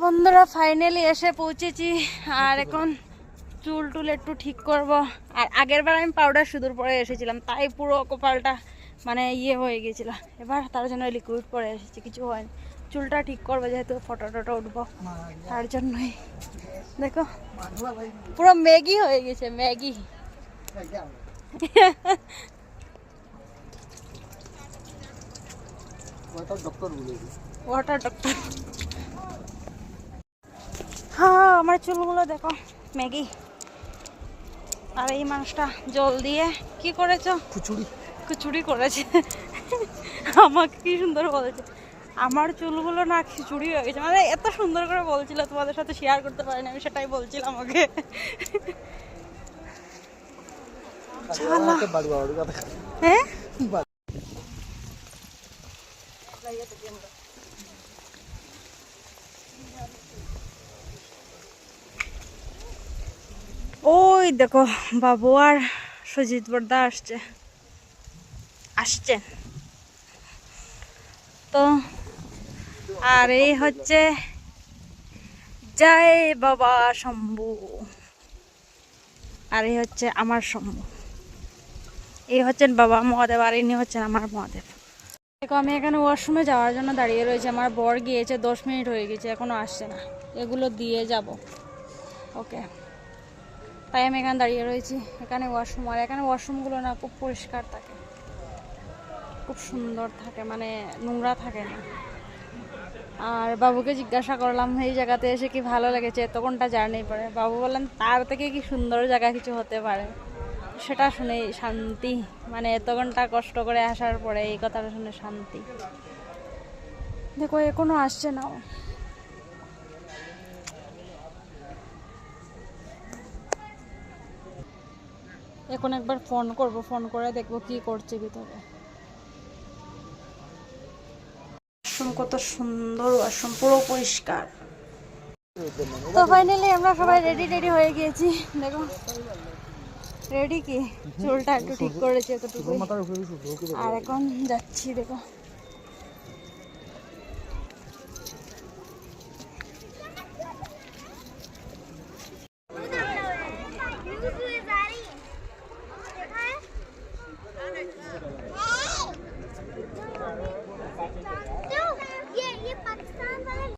বন্ধুরা ফাইনালি এসে পৌঁছেছি আর এখন চুল টুল একটু ঠিক করব। আর আগের বার আমি পাউডার সিঁদুর পরে এসেছিলাম, তাই পুরো কপালটা মানে ইয়ে হয়ে গেছিল। এবার তার জন্য লিকুইড পরে এসেছি, কিছু হয়নি। চুলটা ঠিক করবো যেহেতু ফটো টটো উঠবো, তার জন্যই। দেখো পুরো ম্যাগি হয়ে গেছে, ম্যাগি। Water doctor. হ্যাঁ আমার চুলগুলো দেখো ম্যাগি। আর এই মানুষটা জল দিয়ে কি করেছো? খিচুড়ি করেছে। আমাকে কি সুন্দর বলেছে, আমার চুলগুলো না খিচুড়ি হয়ে গেছে। মানে এত সুন্দর করে বলছিল, তোমাদের সাথে শেয়ার করতে পারিনি, আমি সেটাই বলছিলাম ওকে। হ্যাঁ ওই দেখো বাবু আর সুজিত বর্দা আসছে তো। আর এই হচ্ছে জয় বাবা শম্ভু, আর এই হচ্ছে আমার শম্ভু। এই হচ্ছেন বাবা মহাদেব আর ইনি হচ্ছেন আমার মহাদেব। দেখো আমি এখানে ওয়াশরুমে যাওয়ার জন্য দাঁড়িয়ে রয়েছে। আমার বর গিয়েছে, 10 মিনিট হয়ে গেছে, এখনো আসছে না। এগুলো দিয়ে যাব ওকে, তাই আমি এখানে দাঁড়িয়ে রয়েছি। এখানে ওয়াশরুম, আর এখানে ওয়াশরুমগুলো না খুব পরিষ্কার থাকে, খুব সুন্দর থাকে, মানে নোংরা থাকে না। আর বাবুকে জিজ্ঞাসা করলাম এই জায়গাতে এসে কি ভালো লেগেছে, এত ঘন্টা জার্নি পরে। বাবু বললেন তার থেকে কি সুন্দর জায়গা কিছু হতে পারে। সেটা শুনে শান্তি, মানে এত ঘন্টা কষ্ট করে আসার পরে এই কথাটা শুনে শান্তি। দেখো এখনো আসছে না। এখন একবার ফোন করব, ফোন করে দেখবো কি করছে ভিতরে। কত সুন্দর ওয়াশরুম, পুরো পরিষ্কার। তো ফাইনালি আমরা সবাই রেডি হয়ে গিয়েছি। দেখো রেডি কি, চুলটা একটু ঠিক করেছি এতটুকু, আর এখন যাচ্ছি। দেখো